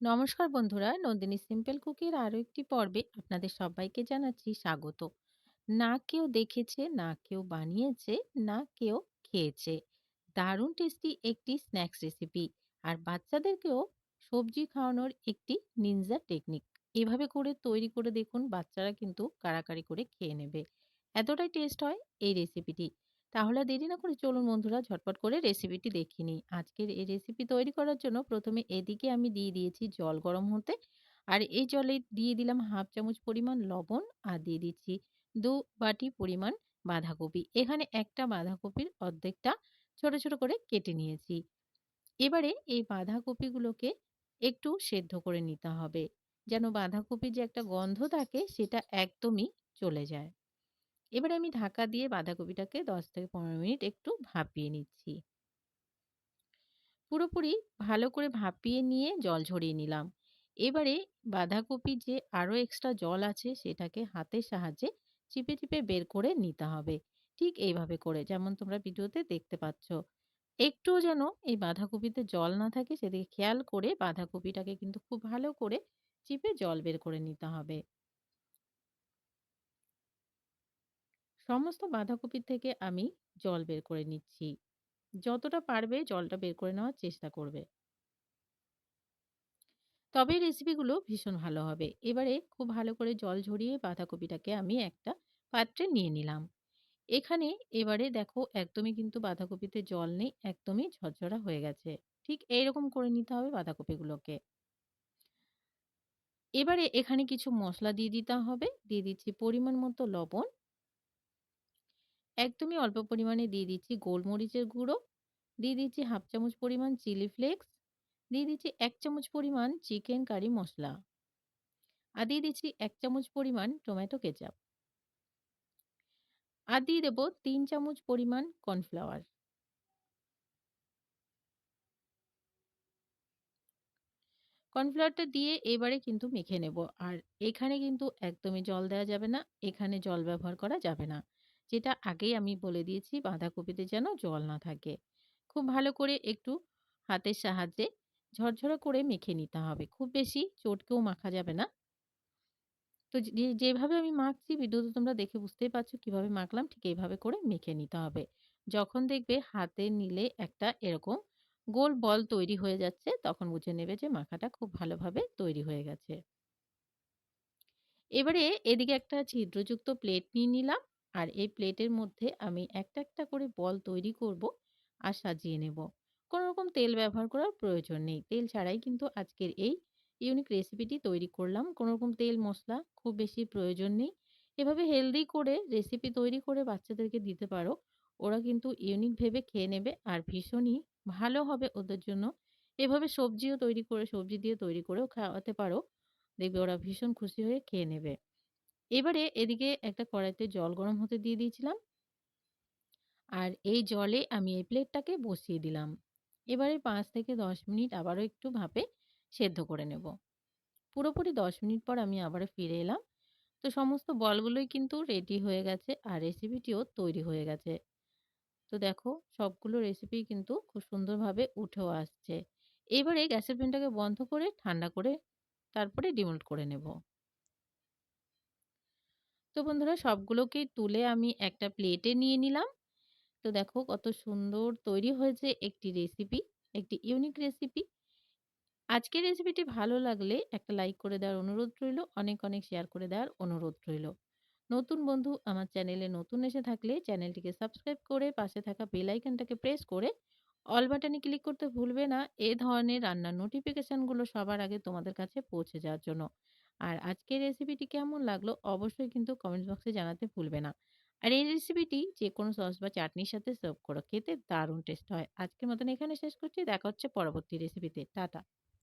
নমস্কার বন্ধুরা, নন্দিনী সিম্পল কুকির আরো একটি পর্বে আপনাদের সবাইকে জানাচ্ছি স্বাগত। না কেউ দেখেছে, না কেউ বানিয়েছে, না কেউ খেয়েছে। দারুণ টেস্টি একটি স্ন্যাক্স রেসিপি আর বাচ্চাদেরকেও সবজি খাওয়ানোর একটি নিনজা টেকনিক। এভাবে করে তৈরি করে দেখুন, বাচ্চারা কিন্তু কাড়াকাড়ি করে খেয়ে নেবে। এতটাই টেস্ট হয় এই রেসিপিটি। তাহলে আর দেরি না করে চলুন বন্ধুরা, ঝটপট করে রেসিপিটি দেখে নিই। আজকের এই রেসিপি তৈরি করার জন্য প্রথমে এদিকে আমি দিয়ে দিয়েছি জল গরম হতে। আর এই জলে দিয়ে দিলাম 1/2 চামচ পরিমাণ লবণ আর দিয়ে দিচ্ছি 2 বাটি পরিমাণ বাঁধাকপি। এখানে একটা বাঁধাকপির অর্ধেকটা ছোট, ছোট করে কেটে নিয়েছি। এবারে এই বাঁধাকপিগুলোকে একটু সেদ্ধ করে নিতে হবে। যেন বাঁধাকপির যে একটা গন্ধ থাকে সেটা একদমই চলে যায়। এবারে আমি ঢাকা দিয়ে বাঁধাকপিটাকে ১০ থেকে ১৫ মিনিট একটু ভাপিয়ে নিচ্ছি। পুরোপুরি ভালো করে ভাপিয়ে নিয়ে জল ঝরিয়ে নিলাম। এবারে বাঁধাকপির যে আরো এক্সট্রা জল আছে সেটাকে হাতের সাহায্যে চিপে, চিপে বের করে নিতে হবে। ঠিক এইভাবে করে, যেমন তোমরা ভিডিওতে দেখতে পাচ্ছ। একটুও যেন এই বাঁধাকপিতে জল না থাকে সেদিকে খেয়াল করে বাঁধাকপিটাকে কিন্তু খুব ভালো করে চিপে জল বের করে নিতে হবে। সমস্ত বাঁধাকপি থেকে আমি জল বের করে নিচ্ছি। যতটা পারবে জলটা বের করে নেওয়ার চেষ্টা করবে। তবেই রেসিপিগুলো ভীষণ ভালো হবে। এবারে খুব ভালো করে জল ঝরিয়ে বাঁধাকপিটাকে আমি একটা পাত্রে নিয়ে নিলাম। এখানে এবারে দেখো, একদমই কিন্তু বাঁধাকপিতে জল নেই, একদমই ঝরঝরা হয়ে গেছে। ঠিক এইরকম করে নিতে হবে বাঁধাকপিগুলোকে। এবারে এখানে কিছু মসলা দিয়ে দিতে হবে। দিয়ে দিচ্ছি পরিমাণ মতো লবণ, একদমই অল্প পরিমাণে দিয়ে দিচ্ছি গোলমরিচের গুঁড়ো, দিয়ে দিচ্ছি 1/2 চামচ পরিমাণ চিলি ফ্লেক্স, দিয়ে দিচ্ছি ১ চামচ পরিমাণ চিকেন কারি মসলা, আর দিয়ে দিচ্ছি ১ চামচ পরিমাণ টমেটো কেচাপ, আর দিয়ে দেব ৩ চামচ পরিমাণ কর্নফ্লাওয়ার। কর্নফ্লাওয়ারটা দিয়ে এবারে কিন্তু মেখে নেব। আর এখানে কিন্তু একদমই জল দেওয়া যাবে না। এখানে জল ব্যবহার করা যাবে না। যেটা আগেই আমি বলে দিয়েছি, বাঁধাকপিতে যেন জল না থাকে। খুব ভালো করে একটু হাতের সাহায্যে ঝরঝরা করে মেখে নিতে হবে। খুব বেশি চটকেও মাখা যাবে না। তো যেভাবে আমি মাখছি ভিডিওতে তোমরা দেখে বুঝতেই পারছো কিভাবে মাখলাম, ঠিক এইভাবে করে মেখে নিতে হবে। যখন দেখবে হাতে নিলে একটা এরকম গোল বল তৈরি হয়ে যাচ্ছে, তখন বুঝে নেবে যে মাখাটা খুব ভালোভাবে তৈরি হয়ে গেছে। এবারে এদিকে একটা ছিদ্রযুক্ত প্লেট নিয়ে নিলাম। আর এই প্লেটের মধ্যে আমি একটা, একটা করে বল তৈরি করব আর সাজিয়ে নেব। কোনো রকম তেল ব্যবহার করার প্রয়োজন নেই। তেল ছাড়াই কিন্তু আজকের এই ইউনিক রেসিপিটি তৈরি করলাম। কোনো রকম তেল মসলা খুব বেশি প্রয়োজন নেই। এভাবে হেলদি করে রেসিপি তৈরি করে বাচ্চাদেরকে দিতে পারো। ওরা কিন্তু ইউনিক ভেবে খেয়ে নেবে আর ভীষণই ভালো হবে ওদের জন্য। এভাবে সবজি দিয়ে তৈরি করেও খাওয়াতে পারো। দেখবে ওরা ভীষণ খুশি হয়ে খেয়ে নেবে। এবারে এদিকে একটা কড়াইতে জল গরম হতে দিয়ে দিয়েছিলাম। আর এই জলে আমি এই প্লেটটাকে বসিয়ে দিলাম। এবারে ৫ থেকে ১০ মিনিট আবারও একটু ভাপে সেদ্ধ করে নেব। পুরোপুরি ১০ মিনিট পর আমি আবারও ফিরে এলাম। তো সমস্ত বলগুলোই কিন্তু রেডি হয়ে গেছে আর রেসিপিটিও তৈরি হয়ে গেছে। তো দেখো, সবগুলো রেসিপি কিন্তু খুব সুন্দরভাবে উঠেও আসছে। এবারে গ্যাসের ফ্লেমটাকে বন্ধ করে ঠান্ডা করে তারপরে ডিমোল্ড করে নেব। তো বন্ধুরা, সবগুলোকেই তুলে আমি একটা প্লেটে নিয়ে নিলাম। তো দেখো কত সুন্দর তৈরি হয়েছে একটি রেসিপি, একটি ইউনিক রেসিপি। আজকের রেসিপিটি ভালো লাগলে একটা লাইক করে দেওয়ার অনুরোধ রইল। অনেক, অনেক শেয়ার করে দেওয়ার অনুরোধ রইল। নতুন বন্ধু আমার চ্যানেলে নতুন এসে থাকলে চ্যানেলটিকে সাবস্ক্রাইব করে পাশে থাকা বেল আইকনটাকে প্রেস করে অল বাটনে ক্লিক করতে ভুলবে না, এ ধরনের রান্নার নোটিফিকেশনগুলো সবার আগে তোমাদের কাছে পৌঁছে যাওয়ার জন্য। আর আজকের রেসিপিটি কেমন লাগলো অবশ্যই কিন্তু কমেন্ট বক্সে জানাতে ভুলবে না। আর এই রেসিপিটি যেকোনো সস বা চাটনির সাথে সার্ভ করো, খেতে দারুণ টেস্ট হয়। আজকের মতন এখানে শেষ করছি। দেখা হচ্ছে পরবর্তী রেসিপিতে। টাটা।